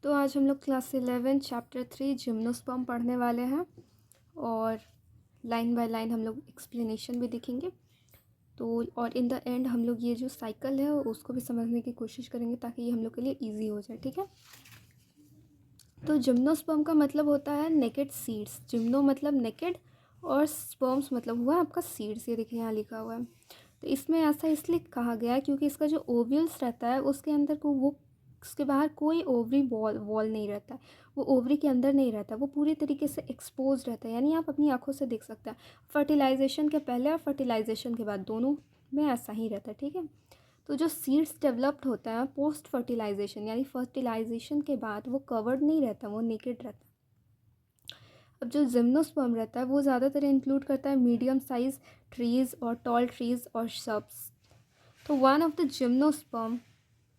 तो आज हम लोग क्लास 11 चैप्टर 3 जिम्नोस्पर्म पढ़ने वाले हैं और लाइन बाय लाइन हम लोग एक्सप्लेनेशन भी देखेंगे। तो और इन द एंड हम लोग ये जो साइकिल है उसको भी समझने की कोशिश करेंगे ताकि ये हम लोग के लिए इजी हो जाए। ठीक है। तो जिम्नोस्पर्म का मतलब होता है नेकेड सीड्स। जिम्नो मतलब नेकेड और स्पर्म्स मतलब हुआ आपका सीड्स। ये देखिए यहाँ लिखा हुआ है। तो इसमें ऐसा इसलिए कहा गया है क्योंकि इसका जो ओव्यूल्स रहता है उसके अंदर को वो उसके बाहर कोई ओवरी वॉल नहीं रहता है। वो ओवरी के अंदर नहीं रहता, वो पूरी तरीके से एक्सपोज रहता है। यानी आप अपनी आंखों से देख सकते हैं। फर्टिलाइजेशन के पहले और फर्टिलाइजेशन के बाद दोनों में ऐसा ही रहता है। ठीक है। तो जो सीड्स डेवलप्ड होता है पोस्ट फर्टिलाइजेशन यानी फर्टिलाइजेशन के बाद वो कवर्ड नहीं रहता, वो नेकेड रहता है। अब जो जिम्नोस्पर्म रहता है वो ज़्यादातर इंक्लूड करता है मीडियम साइज ट्रीज़ और टॉल ट्रीज़ और शब्स। तो one of the gymnosperm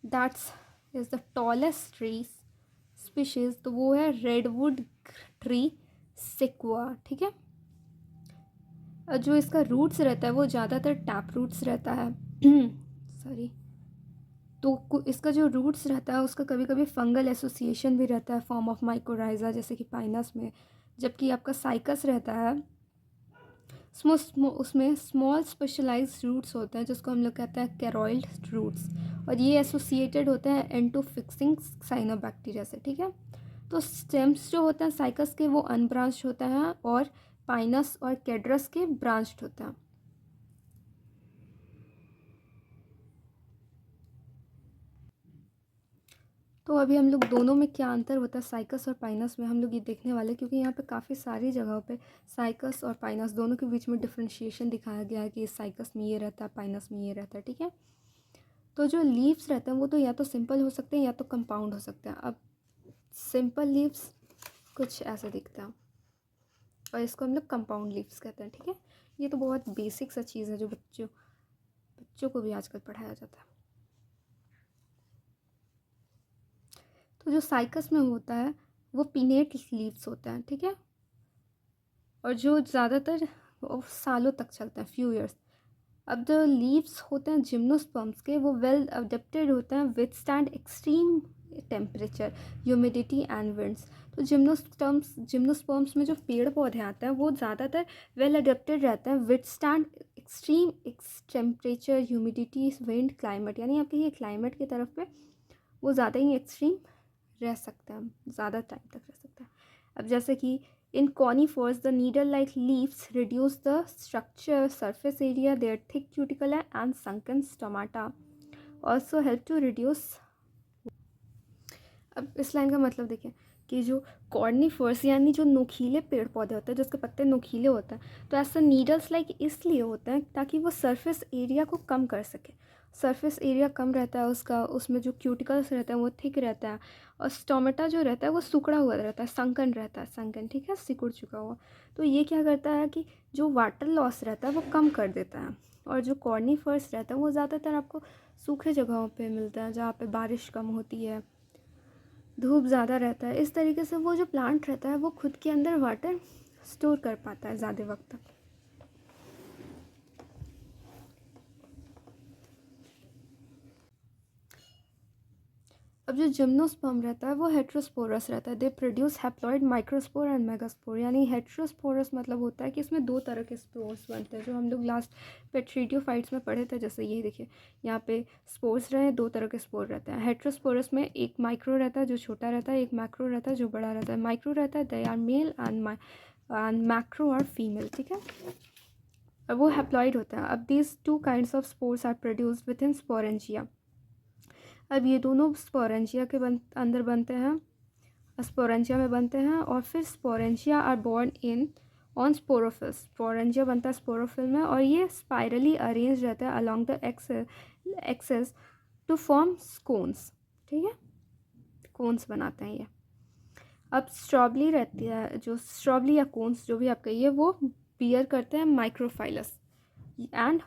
that's is the tallest tree species, तो वो है रेडवुड ट्री सिक्वा। ठीक है। और जो इसका रूट्स रहता है वो ज़्यादातर टैप रूट्स रहता है। सॉरी। तो इसका जो रूट्स रहता है उसका कभी कभी फंगल एसोसिएशन भी रहता है फॉर्म ऑफ माइकोराइजा जैसे कि पाइनस में। जबकि आपका साइकस रहता है उसमें स्मॉल स्पेशलाइज्ड रूट्स होते हैं जिसको हम लोग कहते हैं कैरॉइड रूट्स, और ये एसोसिएटेड होते हैं एंटोफिक्सिंग साइनोबैक्टीरिया से। ठीक है। तो स्टेम्स जो होते हैं साइकस के वो अनब्रांच्ड होते हैं और पाइनस और कैड्रस के ब्रांच्ड होते हैं। तो अभी हम लोग दोनों में क्या अंतर होता है साइकस और पाइनस में हम लोग ये देखने वाले, क्योंकि यहाँ पे काफ़ी सारी जगहों पे साइकस और पाइनस दोनों के बीच में डिफ्रेंशिएशन दिखाया गया है कि साइकस में ये रहता है, पाइनस में ये रहता है। ठीक है। तो जो लीव्स रहते हैं वो तो या तो सिंपल हो सकते हैं या तो कंपाउंड हो सकते हैं। अब सिंपल लीव्स कुछ ऐसे दिखता है और इसको हम लोग कंपाउंड लीव्स कहते हैं। ठीक है। ये तो बहुत बेसिक सा चीज़ है जो बच्चों को भी आजकल पढ़ाया जाता है। तो जो साइकस में होता है वो पिनेट लीव्स होते हैं। ठीक है। और जो ज़्यादातर सालों तक चलते हैं, फ्यू ईयर्स। अब जो लीव्स होते हैं जिम्नोस्पर्म्स के वो वेल अडेप्टेड होते हैं with stand extreme temperature, humidity and winds. तो जिम्नोस्पर्म्स में जो पेड़ पौधे आते हैं वो ज़्यादातर वेल अडेप्टेड रहते हैं with stand extreme temperature, humidity, wind, climate. यानी आपके ये क्लाइमेट की तरफ पे वो ज़्यादा ही एक्सट्रीम रह सकता है, ज़्यादा टाइम तक रह सकता है। अब जैसे कि in conifers the needle like leaves reduce the structure surface area their thick cuticle and sunken stomata also help to reduce. अब इस लाइन का मतलब देखिए कि जो कॉर्निफर्स यानी जो नोखीले पेड़ पौधे होते हैं जिसके पत्ते नोखीले होते हैं, तो ऐसा नीडल्स लाइक इसलिए होते हैं ताकि वो सरफेस एरिया को कम कर सके। सरफेस एरिया कम रहता है उसका, उसमें जो क्यूटिकल्स रहते हैं वो थिक रहता है और स्टोमेटा जो रहता है वो सिकुड़ा हुआ रहता है, संकन रहता है, संकन। ठीक है, सिकुड़ चुका हुआ। तो ये क्या करता है कि जो वाटर लॉस रहता है वो कम कर देता है। और जो कॉर्निफर्स रहता है वो ज़्यादातर आपको सूखे जगहों पे मिलता है जहाँ पे बारिश कम होती है, धूप ज़्यादा रहता है। इस तरीके से वो जो प्लांट रहता है वो खुद के अंदर वाटर स्टोर कर पाता है ज़्यादा वक्त तक। अब जो जिम्नोस्पर्म रहता है वो हेट्रोस्पोरस रहता है। They produce haploid microspore and megaspore. यानी हेट्रोस्पोरस मतलब होता है कि इसमें दो तरह के स्पोर्स बनते हैं जो हम लोग लास्ट पेट्रीडियोफाइट्स में पढ़े थे। जैसे ये देखिए यहाँ पे स्पोर्स रहे, दो तरह के स्पोर रहते हैं। हेट्रोस्पोरस में एक माइक्रो रहता है जो छोटा रहता है, एक मैक्रो रहता है जो बड़ा रहता है। माइक्रो रहता है they are male and macro are female. ठीक है। और वो हैप्लॉइड होता है। अब these two kinds of spores are produced within sporangia. अब ये दोनों स्पोरेंजिया के अंदर बनते हैं, स्पोरेंजिया में बनते हैं और फिर sporangia are borne in on sporophylls. Sporangia बनता है स्पोरोफिल में और ये स्पाइरली अरेंज रहता है along the axis to form cones. ठीक है, कोन्स बनाते हैं ये। अब स्ट्रॉबली रहती है, जो स्ट्रॉबली या कोन्स जो भी आप कहिए, वो बियर करते हैं माइक्रोफाइलस एंड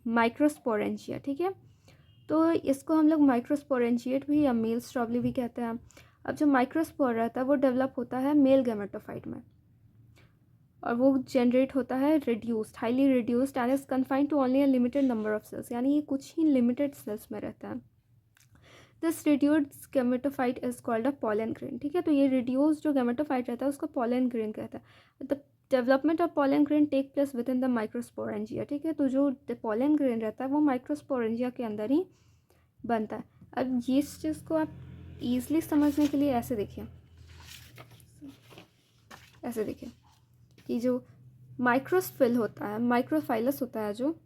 माइक्रोस्पोरेंजिया। ठीक है। तो इसको हम लोग माइक्रोस्पोरेंजिएट भी या मेल स्ट्रॉबली भी कहते हैं। अब जो माइक्रोस्पोर रहता है वो डेवलप होता है मेल गैमेटोफाइट में और वो जनरेट होता है reduced, highly reduced and is confined to only a limited number of cells. यानी ये कुछ ही लिमिटेड सेल्स में रहता है। This reduced gametophyte is called a pollen grain, ठीक है। तो ये रिड्यूस जो गैमेटोफाइट रहता है उसको पॉलन ग्रेन कहता है। The development of pollen grain take place within the microsporangia, ठीक है। तो जो पॉलन ग्रेन रहता है वो माइक्रोस्पोरेंजिया के अंदर ही बनता है। अब ये इस चीज़ को आप ईजिली समझने के लिए ऐसे देखिए, ऐसे देखिए कि जो माइक्रोस्फिल होता है, माइक्रोफाइलस होता है, जो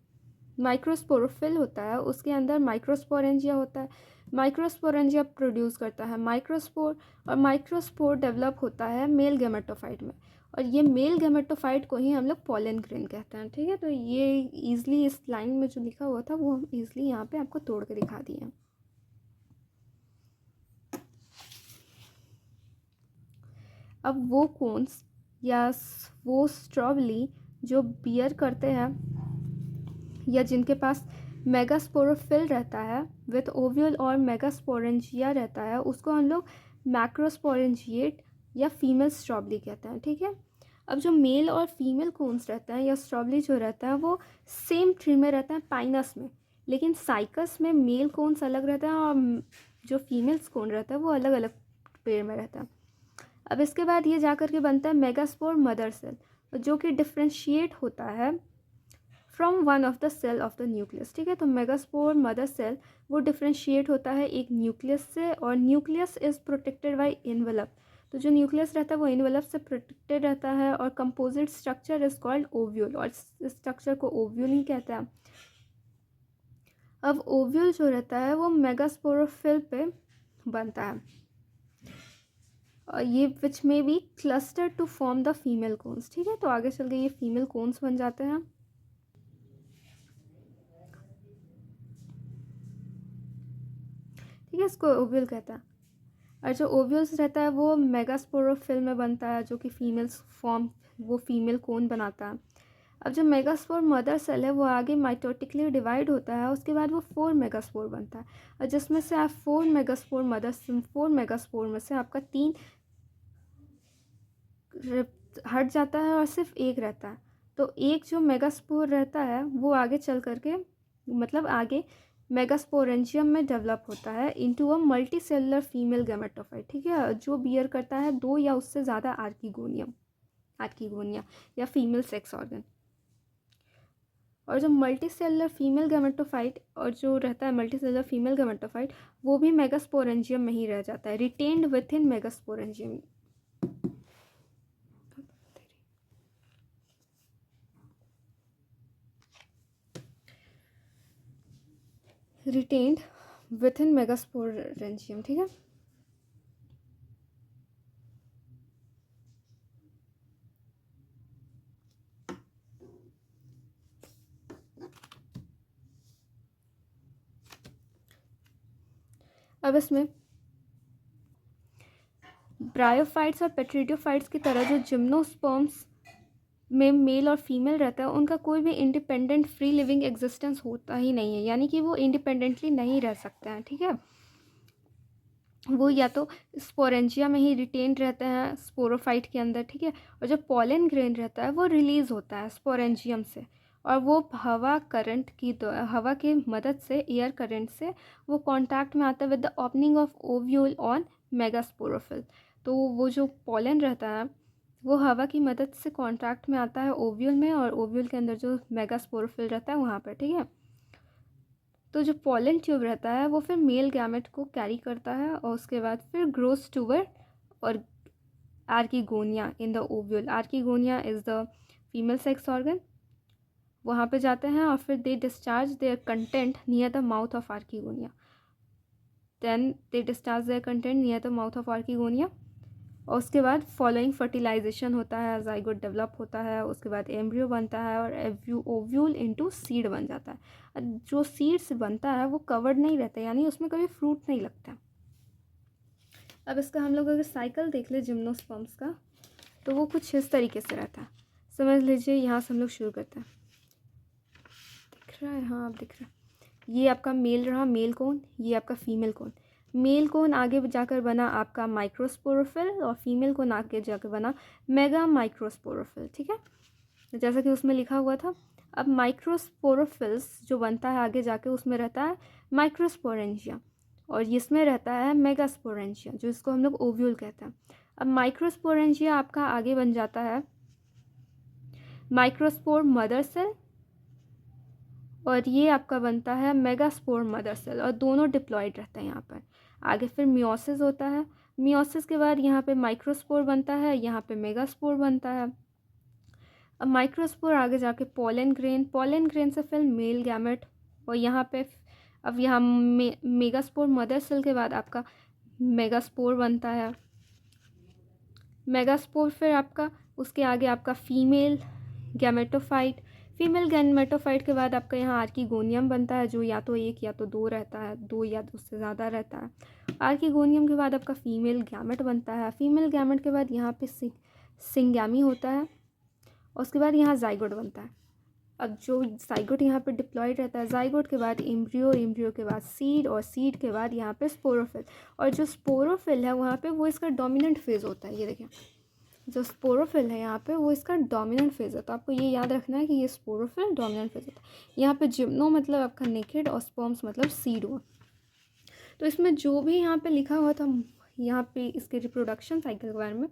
माइक्रोस्पोरोफिल होता है उसके अंदर माइक्रोस्पोरेंजिया होता है। माइक्रोस्पोरेंजिया प्रोड्यूस करता है माइक्रोस्पोर, और माइक्रोस्पोर डेवलप होता है मेल गैमेटोफाइट में, और ये मेल गैमेटोफाइट को ही हम लोग पॉलन ग्रेन कहते हैं, ठीक है। तो ये ईजिली इस लाइन में जो लिखा हुआ था वो हम ईजिली यहाँ पे आपको तोड़ के दिखा दिए हैं। अब वो कोन्स या वो स्ट्रॉबेरी जो बियर करते हैं या जिनके पास मेगास्पोरोफिल रहता है विथ ओव्यूल और मेगास्पोरेंजिया रहता है, उसको हम लोग मैक्रोस्पोरेंजिएट या फीमेल स्ट्रॉबेरी कहते हैं, ठीक है। अब जो मेल और फीमेल कोन्स रहते हैं या स्ट्रॉबेरी जो रहता है वो सेम ट्री में रहता है, पाइनस में, लेकिन साइकस में मेल कोन्स अलग रहता है और जो फीमेल कोन रहता है वो अलग अलग पेड़ में रहता है। अब इसके बाद ये जा कर के बनता है मेगास्पोर मदर सेल, जो कि डिफ्रेंशिएट होता है from one of the cell of the nucleus, ठीक है। तो मेगास्पोर मदर सेल वो डिफ्रेंशिएट होता है एक न्यूक्लियस से, और nucleus is protected by envelope. तो जो न्यूक्लियस रहता है वो इनवेलप से प्रोटेक्टेड रहता है, और composite structure is called ovule, और इस स्ट्रक्चर को ओव्यूल ही कहते हैं। अब ओव्यूल जो रहता है वो मेगास्पोरोफिल पे बनता है, और ये विच में be cluster to form the female cones, ठीक है। तो आगे चल के ये फीमेल कोन्स बन जाते हैं, ठीक है। इसको ओव्यूल कहता है। और जो ओव्यूल्स रहता है वो मेगास्पोरोफिल में बनता है, जो कि फीमेल्स फॉर्म, वो फीमेल कोन बनाता है। अब जो मेगास्पोर मदर सेल है वो आगे माइटोटिकली डिवाइड होता है, उसके बाद वो 4 मेगास्पोर बनता है, और जिसमें से आप 4 मेगास्पोर में से आपका 3 हट जाता है और सिर्फ एक रहता है। तो एक जो मेगास्पोर रहता है वो आगे चल करके, मतलब आगे मेगास्पोरेंजियम में डेवलप होता है into a multi cellular female gametophyte, ठीक है, जो बियर करता है 2 या उससे ज़्यादा आर्किगोनिया या फीमेल सेक्स ऑर्गन। और जो मल्टी सेलुलर फीमेल गैमेटोफाइट और जो रहता है मल्टी सेलुलर फीमेल गैमेटोफाइट वो भी मेगास्पोरेंजियम में ही रह जाता है, retained with in megasporangium. Retained with in megasporangium, ठीक है। अब इसमें ब्रायोफाइट्स और पेट्रिडियोफाइट्स की तरह जो जिम्नोस्पर्म्स में मेल और फीमेल रहता है उनका कोई भी इंडिपेंडेंट फ्री लिविंग एग्जिस्टेंस होता ही नहीं है, यानी कि वो इंडिपेंडेंटली नहीं रह सकते हैं, ठीक है। वो या तो स्पोरेंजिया में ही रिटेन्ड रहते हैं स्पोरोफाइट के अंदर, ठीक है। और जो पॉलन ग्रेन रहता है वो रिलीज होता है स्पोरेंजियम से, और वो हवा की मदद से, एयर करंट से वो कांटेक्ट में आता है with the opening of ovule on megasporophyll. तो वो जो पॉलन रहता है वो हवा की मदद से कांटेक्ट में आता है ओव्यूल में, और ओव्यूल के अंदर जो मेगास्पोरोफिल रहता है वहाँ पर, ठीक है। तो जो पॉलन ट्यूब रहता है वो फिर मेल गैमेट को कैरी करता है, और उसके बाद फिर ग्रोस टूवर्ड और archegonia in the ovule. Archegonia is the female sex organ, वहाँ पे जाते हैं और फिर they discharge their content near the mouth of archegonia. Then they discharge their content near the mouth of archegonia, और उसके बाद फॉलोइंग फर्टिलाइजेशन होता है, जाइगोट डेवलप होता है, उसके बाद एम्ब्रियो बनता है और ओव्यूल इनटू सीड बन जाता है। जो सीड से बनता है वो कवर्ड नहीं रहता, यानी उसमें कभी फ्रूट नहीं लगता। अब इसका हम लोग अगर साइकिल देख ले जिम्नोस्पर्म्स का, तो वो कुछ इस तरीके से रहता है। समझ लीजिए, यहाँ से हम लोग शुरू करते हैं। दिख रहा है? हाँ, अब दिख रहा है। ये आपका मेल रहा, मेल कोन, ये आपका फीमेल कोन। मेल कोन आगे जाकर बना आपका माइक्रोस्पोरोफिल, और फीमेल कोन आगे जाकर बना मेगा माइक्रोस्पोरोफिल, ठीक है, जैसा कि उसमें लिखा हुआ था। अब माइक्रोस्पोरोफिल्स जो बनता है आगे जाके उसमें रहता है माइक्रोस्पोरेंजिया, और इसमें रहता है मेगास्पोरेंशिया, जो इसको हम लोग ओव्यूल कहते हैं। अब माइक्रोस्पोरेंशिया आपका आगे बन जाता है माइक्रोस्पोर मदर सेल, और ये आपका बनता है मेगास्पोर मदर सेल, और दोनों डिप्लॉयड रहते हैं यहाँ पर। आगे फिर मियोसिस होता है, मियोसिस के बाद यहाँ पे माइक्रोस्पोर बनता है, यहाँ पे मेगास्पोर बनता है। अब माइक्रोस्पोर आगे जाके पोलन ग्रेन, पोलन ग्रेन से फिर मेल गैमेट, और यहाँ पे अब यहाँ मेगास्पोर मदर सेल के बाद आपका मेगास्पोर बनता है। मेगास्पोर फिर आपका उसके आगे आपका फीमेल गैमेटोफाइट, फीमेल गैमेटोफाइट के बाद आपका यहाँ आर्किगोनियम बनता है, जो या तो एक या तो दो रहता है, दो या उससे ज़्यादा रहता है। आर्किगोनियम के बाद आपका फीमेल गैमेट बनता है, फीमेल गैमेट के बाद यहाँ पे सिंगैमी होता है, और उसके बाद यहाँ जाइगोट बनता है। अब जो जाइगोट यहाँ पे डिप्लॉयड रहता है, जाइगोट के बाद एम्ब्रियो, एम्ब्रियो के बाद सीड, और सीड के बाद यहाँ पे स्पोरोफिल, और जो स्पोरोफिल है वहाँ पे वो इसका डोमिनेंट फेज होता है। ये देखें, जो स्पोरोफिल है यहाँ पे वो इसका डोमिनेंट फेज है, तो आपको ये याद रखना है कि ये स्पोरोफिल डोमिनेंट फेज होता है। यहाँ पे जिम्नो मतलब आपका नेकेड, और स्पर्म्स मतलब सीड हुआ। तो इसमें जो भी यहाँ पे लिखा हुआ था यहाँ पे इसके रिप्रोडक्शन साइकिल के बारे में,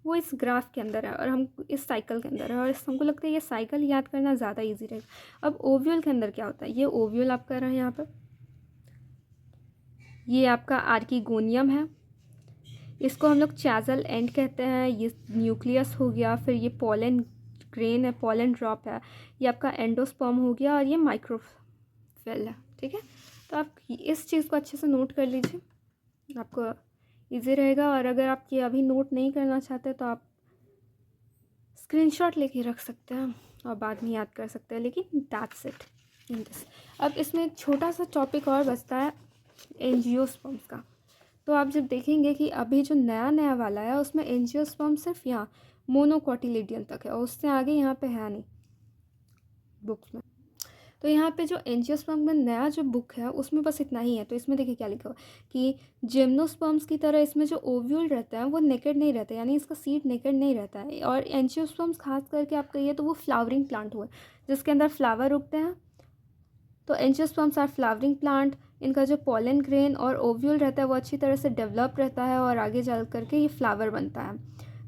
वो इस ग्राफ के अंदर है, और हम इस साइकिल के अंदर है, और हमको लगता है ये साइकिल याद करना ज़्यादा ईजी रहेगा। अब ओव्यूल के अंदर क्या होता है, ये ओव्यूल आप कर रहे हैं यहाँ पर, ये आपका आर्किगोनियम है, इसको हम लोग चैजल एंड कहते हैं, ये न्यूक्लियस हो गया, फिर ये पोलन ग्रेन है, पोलन ड्रॉप है, ये आपका एंडोस्पर्म हो गया, और ये माइक्रोफिल है। ठीक है, तो आप इस चीज़ को अच्छे से नोट कर लीजिए, आपको इजी रहेगा। और अगर आप ये अभी नोट नहीं करना चाहते तो आप स्क्रीनशॉट लेके रख सकते हैं और बाद में याद कर सकते हैं, लेकिन दैट्स इट इन दिस। अब इसमें एक छोटा सा टॉपिक और बचता है एंजियोस्पर्म्स का। तो आप जब देखेंगे कि अभी जो नया वाला है उसमें एंजियोस्पर्म सिर्फ यहाँ मोनोकोटिलिडियन तक है, और उससे आगे यहाँ पे है नहीं बुक्स में। तो यहाँ पे जो एंजियोस्पर्म का नया जो बुक है उसमें बस इतना ही है। तो इसमें देखिए क्या लिखा हुआ कि जिम्नोस्पर्म्स की तरह इसमें जो ओव्यूल रहता है वो नेकेड नहीं रहता है, यानी इसका सीड नेकेड नहीं रहता है। और एंजियोस्पर्म्स खास करके आप कहिए तो वो फ्लावरिंग प्लांट हुआ जिसके अंदर फ्लावर उगते हैं। तो एंजियोस्पर्म्स आर फ्लावरिंग प्लांट, इनका जो पोलन ग्रेन और ओव्यूल रहता है वो अच्छी तरह से डेवलप रहता है, और आगे चल करके ये फ्लावर बनता है।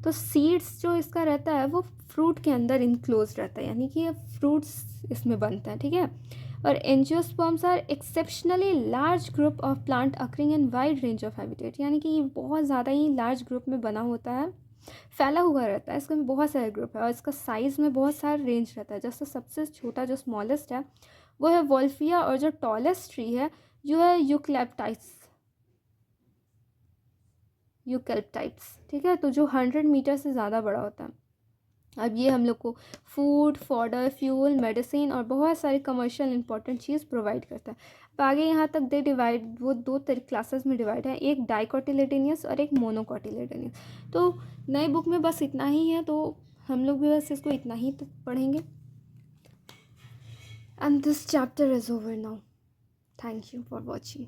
तो सीड्स जो इसका रहता है वो फ्रूट के अंदर इनक्लोज रहता है, यानी कि ये फ्रूट्स इसमें बनता है। ठीक है, और angiosperms are exceptionally large group of plant occurring in wide range of habitat, यानी कि ये बहुत ज़्यादा ही लार्ज ग्रुप में बना होता है, फैला हुआ रहता है, इसका बहुत सारे ग्रुप है, और इसका साइज़ में बहुत सारा रेंज रहता है। जैसे सबसे छोटा जो स्मॉलेस्ट है वो है वोल्फिया, और जो टॉलेस्ट ट्री है जो है यूकैलिप्टाइट्स। ठीक है, तो जो 100 मीटर से ज़्यादा बड़ा होता है। अब ये हम लोग को फूड, फॉडर, फ्यूल, मेडिसिन और बहुत सारी कमर्शियल इंपॉर्टेंट चीज़ प्रोवाइड करता है। अब आगे यहाँ तक वो दो क्लासेस में डिवाइड है, एक डाइकोटिलेडोनियस और एक मोनोकोटिलेडोनियस। तो नए बुक में बस इतना ही है, तो हम लोग भी बस इसको इतना ही पढ़ेंगे। And this chapter is over now. Thank you for watching.